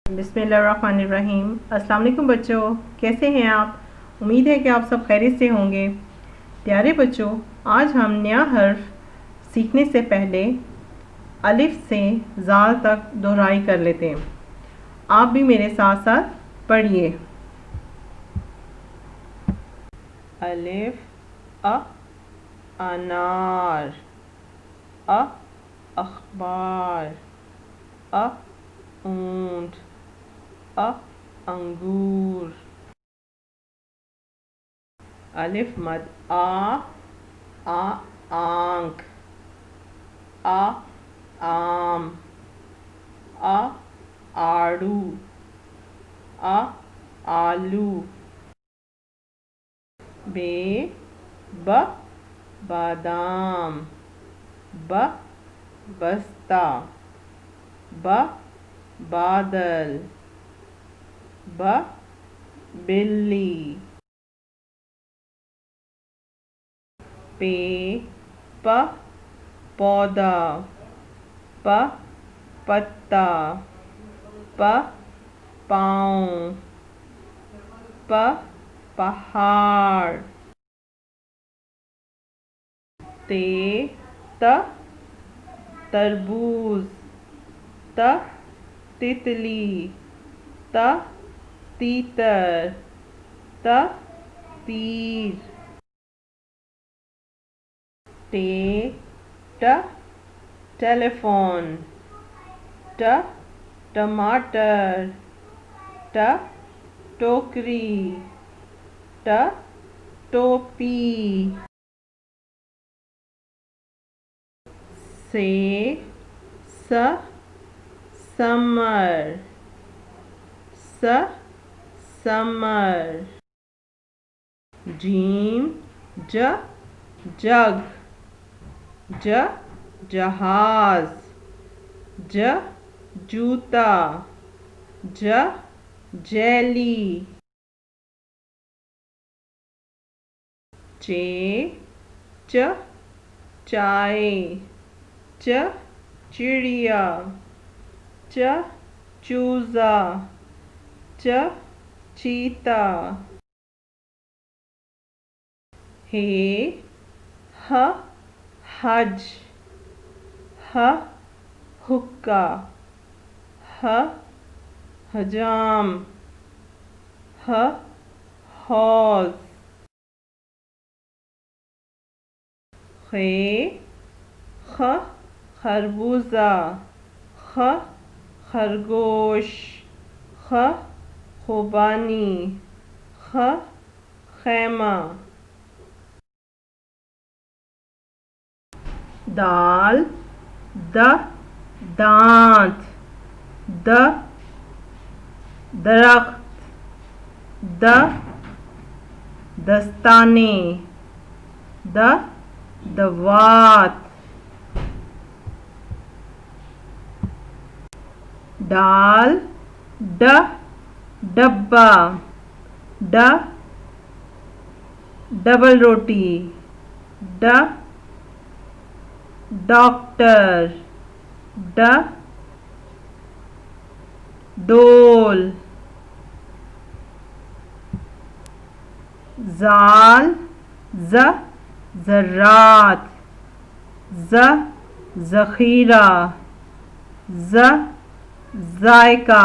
बिस्मिल्लाहिर्रहमानिर्रहीम। अस्सलाम वालेकुम बच्चों, कैसे हैं आप? उम्मीद है कि आप सब खैरियत से होंगे। प्यारे बच्चों, आज हम नया हर्फ सीखने से पहले अलिफ से ज़ाल तक दोहराई कर लेते हैं। आप भी मेरे साथ साथ पढ़िए। अलिफ अ अनार, अ अखबार, अ ऊंट, अ अंगूर। अलिफ मद आ आंख, आ आम, आ आड़ू, आ आलू। ब बादाम, ब बस्ता, ब बादल, ब बिल्ली। प पौधा, प पत्ता, प पाँव, प पहाड़। त तरबूज, त तितली, त तीतर, त तीर। ट टेलीफोन, ट टमाटर, ट टोकरी, ट टोपी। स समर, स समर। ज जग, ज जहाज, ज जूता, ज जेली। च चाय, च चिड़िया, च चूज़ा, च चीता। ह हज, ह हुक्का, ह हजाम, ह हौज। ख खरबूजा, ख खरगोश, ख खुबानी, ख खैमा। दाल दांत, दरख्त, दस्ताने, दवात। डाल डब्बा, डबल रोटी, डॉक्टर, डोल। ज़ाल ज़रात, ज़खीरा, ज़ायका।